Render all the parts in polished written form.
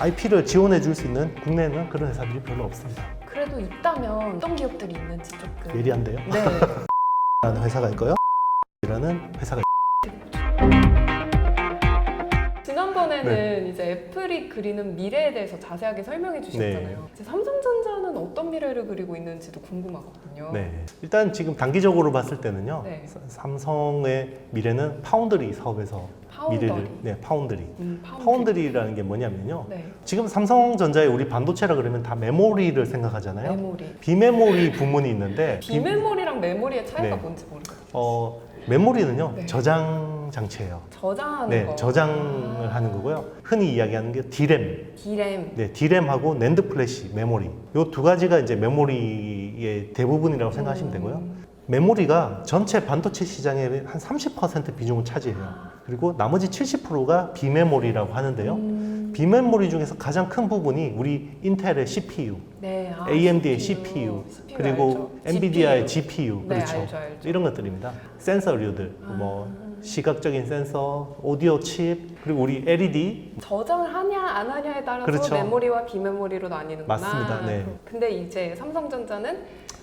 IP를 지원해 줄 수 있는 국내에는 그런 회사들이 별로 없습니다. 그래도 있다면 어떤 기업들이 있는지 조금. 예리한데요? 네. 라는 회사가 있고요. 라는 회사가 지난번에는 이제 애플이 그리는 미래에 대해서 자세하게 설명해 주셨잖아요. 이제 삼성전자는 어떤 미래를 그리고 있는지도 궁금하거든요. 네. 일단 지금 단기적으로 봤을 때는요. 네. 삼성의 미래는 파운드리 사업에서 미래를 파운드리. 파운드리라는 게 뭐냐면요. 네. 지금 삼성전자의 우리 반도체라 그러면 다 메모리를 생각하잖아요. 메모리. 비메모리 부문이 있는데 비메모리랑 메모리의 차이가 네. 뭔지 모르겠어요. 메모리는요. 네. 저장 장치예요. 저장하는 거. 저장을 하는 거고요. 흔히 이야기하는 게 D램. D램. 네, D램하고 낸드 플래시, 메모리. 요 두 가지가 이제 메모리의 대부분이라고 생각하시면 되고요. 메모리가 전체 반도체 시장의 한 30% 비중을 차지해요. 그리고 나머지 70%가 비메모리라고 하는데요. 비메모리 중에서 가장 큰 부분이 우리 인텔의 CPU, 네, AMD의 CPU, 그리고 알죠. 엔비디아의 GPU, 네, 그렇죠. 알죠. 이런 것들입니다. 센서류들, 뭐 시각적인 센서, 오디오 칩, 그리고 우리 LED. 저장을 하냐 안 하냐에 따라서 그렇죠. 메모리와 비메모리로 나뉘는구나. 맞습니다. 네. 근데 이제 삼성전자는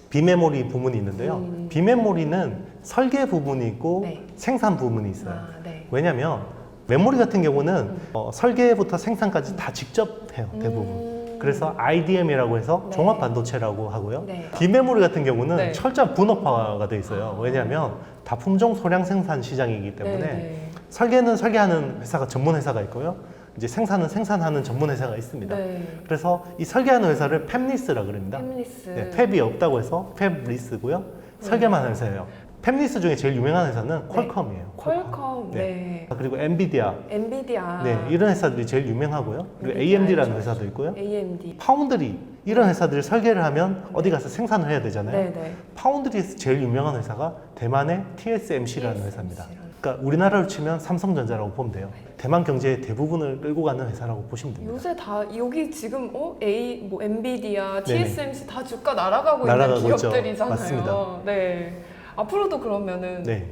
비메모리 부분이 있는데요. 비메모리는 설계 부분이 있고 네. 생산 부분이 있어요. 네. 왜냐하면 메모리 같은 경우는 설계부터 생산까지 다 직접 해요, 대부분. 그래서 IDM이라고 해서 네. 종합 반도체라고 하고요. 네. 비메모리 같은 경우는 네. 철저한 분업화가 돼 있어요. 왜냐하면 다 품종 소량 생산 시장이기 때문에 네. 설계는 설계하는 회사가 전문 회사가 있고요. 이제 생산은 생산하는 전문 회사가 있습니다. 네. 그래서 이 설계하는 회사를 팹리스라 그럽니다. 팹리스. 네, 팹이 없다고 해서 팹리스고요. 설계만 하는 회사예요. 팹리스 중에 제일 유명한 회사는 퀄컴이에요. 퀄컴. 네. 그리고 엔비디아. 엔비디아. 네, 이런 회사들이 제일 유명하고요. 그리고 엔비디아 AMD라는 알죠. 회사도 있고요. AMD. 파운드리 이런 회사들이 설계를 하면 어디 가서 생산을 해야 되잖아요. 네. 파운드리에서 제일 유명한 회사가 대만의 TSMC라는 회사입니다. 그러니까 우리나라로 치면 삼성전자라고 보면 돼요. 대만 경제의 대부분을 끌고 가는 회사라고 보시면 됩니다. 요새 다 여기 지금 엔비디아, 네네. TSMC 다 주가 날아가고 날아가고 있는 있죠. 기업들이잖아요. 맞습니다. 네. 앞으로도 그러면은 네,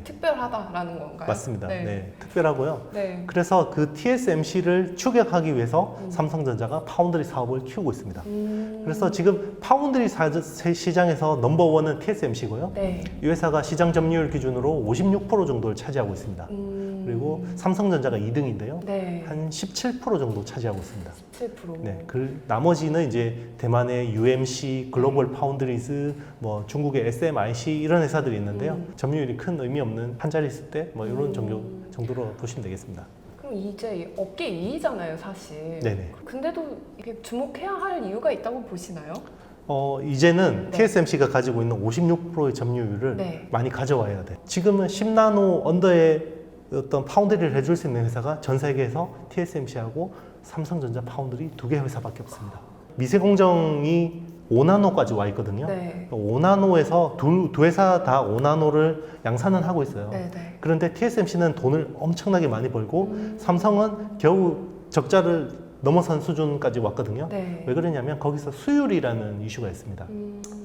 특별하다라는 건가요? 맞습니다. 네, 특별하고요. 네. 그래서 그 TSMC를 추격하기 위해서 삼성전자가 파운드리 사업을 키우고 있습니다. 그래서 지금 파운드리 시장에서 넘버원은 TSMC고요. 네. 이 회사가 시장 점유율 기준으로 56% 정도를 차지하고 있습니다. 그리고 삼성전자가 2등인데요. 네. 한 17% 정도 차지하고 있습니다. 17%. 네, 그 나머지는 이제 대만의 UMC, 글로벌 파운드리즈, 뭐 중국의 SMIC 이런 회사들이 있는데요. 점유율이 큰 의미 없는 한 자리 있을 때 뭐 이런 정도로 보시면 되겠습니다. 그럼 이제 업계 2위잖아요, 사실. 네네. 근데도 이게 주목해야 할 이유가 있다고 보시나요? 이제는 네. TSMC가 가지고 있는 56%의 점유율을 네. 많이 가져와야 돼. 지금은 10나노 언더의 어떤 파운드리를 해줄 수 있는 회사가 전 세계에서 TSMC하고 삼성전자 파운드리 두 개 회사밖에 없습니다. 미세 공정이 5나노까지 와 있거든요. 네. 5나노에서 두 회사 다 5나노를 양산은 하고 있어요. 네. 그런데 TSMC는 돈을 엄청나게 많이 벌고 삼성은 겨우 적자를 넘어선 수준까지 왔거든요. 네. 왜 그러냐면 거기서 수율이라는 이슈가 있습니다.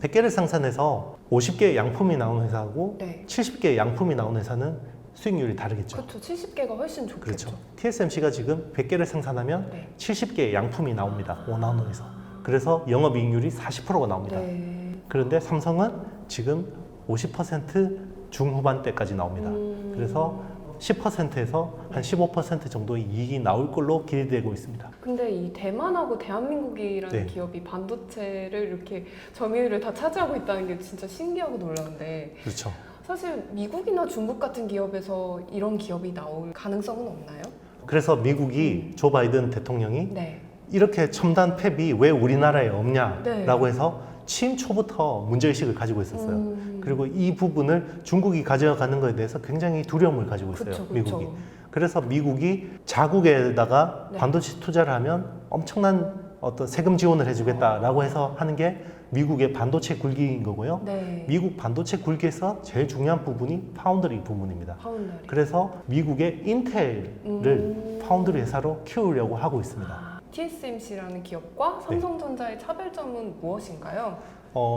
100개를 생산해서 50개 양품이 나오는 회사하고 네. 70개 양품이 나오는 회사는 수익률이 다르겠죠. 그렇죠. 70개가 훨씬 좋겠죠. 그렇죠. TSMC가 지금 100개를 생산하면 네. 70개의 양품이 나옵니다. 5나노에서. 그래서 영업이익률이 40%가 나옵니다. 네. 그런데 삼성은 지금 50% 중후반대까지 나옵니다. 그래서 10%에서 한 15% 정도의 이익이 나올 걸로 기대되고 있습니다. 근데 이 대만하고 대한민국이라는 네. 기업이 반도체를 이렇게 점유율을 다 차지하고 있다는 게 진짜 신기하고 놀라운데 그렇죠. 사실 미국이나 중국 같은 기업에서 이런 기업이 나올 가능성은 없나요? 그래서 미국이 조 바이든 대통령이 네. 이렇게 첨단 팹이 왜 우리나라에 없냐라고 네. 해서 취임 초부터 문제의식을 가지고 있었어요. 그리고 이 부분을 중국이 가져가는 것에 대해서 굉장히 두려움을 가지고 있어요. 그쵸. 미국이. 그래서 미국이 자국에다가 네. 반도체 투자를 하면 엄청난 어떤 세금 지원을 해주겠다라고 해서 하는 게 미국의 반도체 굴기인 거고요. 네. 미국 반도체 굴기에서 제일 중요한 부분이 파운드리 부분입니다. 파운드리. 그래서 미국의 인텔을 파운드리 회사로 키우려고 하고 있습니다. TSMC라는 기업과 삼성전자의 차별점은 무엇인가요?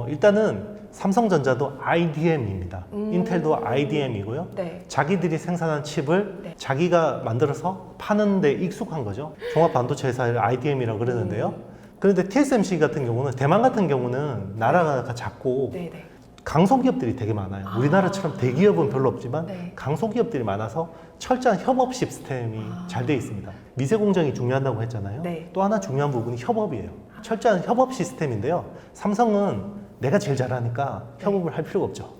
일단은 삼성전자도 IDM입니다. 인텔도 IDM이고요. 네. 자기들이 생산한 칩을 네. 자기가 만들어서 파는 데 익숙한 거죠. 종합반도체 회사를 IDM이라고 그러는데요. 그런데 TSMC 같은 경우는, 대만 같은 경우는 나라가 작고 네네. 강소기업들이 되게 많아요. 우리나라처럼 대기업은 별로 없지만 네. 강소기업들이 많아서 철저한 협업 시스템이 잘 돼 있습니다. 미세 공정이 중요하다고 했잖아요. 네. 또 하나 중요한 부분이 협업이에요. 철저한 협업 시스템인데요. 삼성은 내가 제일 잘하니까 협업을 할 필요가 없죠.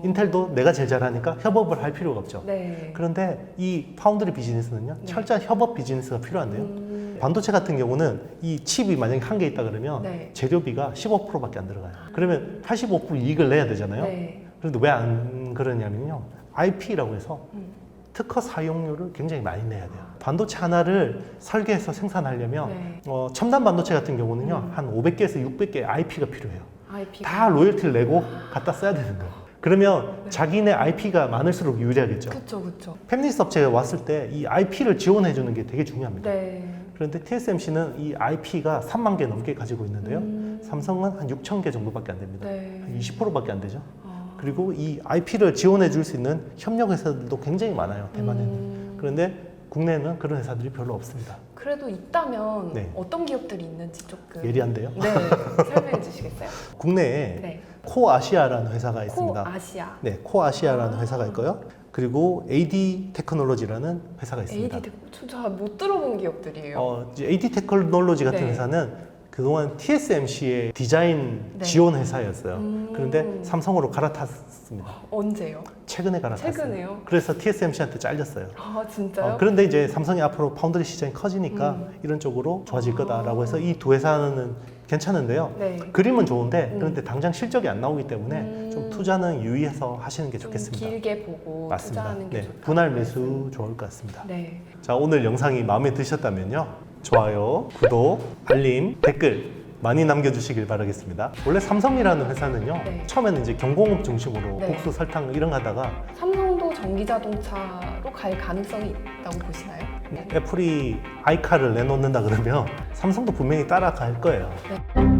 인텔도 내가 제일 잘하니까 협업을 할 필요가 없죠. 네. 그런데 이 파운드리 비즈니스는요, 네. 철저한 협업 비즈니스가 필요한데요. 반도체 같은 경우는 이 칩이 만약에 한 개 있다 그러면 네. 재료비가 15%밖에 안 들어가요. 그러면 85% 이익을 내야 되잖아요. 네. 그런데 왜 안 그러냐면요, IP라고 해서 특허 사용료를 굉장히 많이 내야 돼요. 반도체 하나를 설계해서 생산하려면 네. 첨단 반도체 같은 경우는요, 한 500개에서 600개 IP가 필요해요. IP가. 다 로열티를 내고 갖다 써야 되는 거예요. 그러면 자기네 IP가 많을수록 유리하겠죠. 그쵸, 그쵸. 팹리스 업체가 왔을 때 이 IP를 지원해 주는 게 되게 중요합니다. 네. 그런데 TSMC는 이 IP가 3만 개 넘게 가지고 있는데요. 삼성은 한 6천 개 정도밖에 안 됩니다. 네. 한 20%밖에 안 되죠. 아. 그리고 이 IP를 지원해 줄 수 있는 협력 회사들도 굉장히 많아요, 대만에는. 그런데 국내에는 그런 회사들이 별로 없습니다. 그래도 있다면 네. 어떤 기업들이 있는지 조금 예리한데요. 네, 설명해 주시겠어요? 국내에 네. 코아시아라는 회사가 있습니다. 코아시아. 네, 코아시아라는 회사가 있고요. 그리고 AD 테크놀로지라는 회사가 있습니다. AD 잘 못 들어본 기업들이에요. 이제 AD 테크놀로지 같은 네. 회사는 그동안 TSMC의 디자인 네. 지원 회사였어요. 그런데 삼성으로 갈아탔습니다. 언제요? 최근에 갈아탔어요. 최근에요? 그래서 TSMC한테 잘렸어요. 아 진짜요? 그런데 이제 삼성이 앞으로 파운드리 시장이 커지니까 이런 쪽으로 좋아질 거다라고 해서 이 두 회사는 괜찮은데요. 네. 그림은 좋은데 그런데 당장 실적이 안 나오기 때문에 좀 투자는 유의해서 하시는 게 좀 좋겠습니다. 길게 보고 맞습니다. 투자하는 게 네, 좋다. 분할 매수 좋을 것 같습니다. 네. 자, 오늘 영상이 마음에 드셨다면요, 좋아요, 구독, 알림, 댓글 많이 남겨주시길 바라겠습니다. 원래 삼성이라는 회사는요, 네. 처음에는 이제 경공업 중심으로 네. 국수, 설탕 이런 거 하다가 삼성도 전기자동차로 갈 가능성이 있다고 보시나요? 애플이 아이카를 내놓는다 그러면 삼성도 분명히 따라갈 거예요. 네.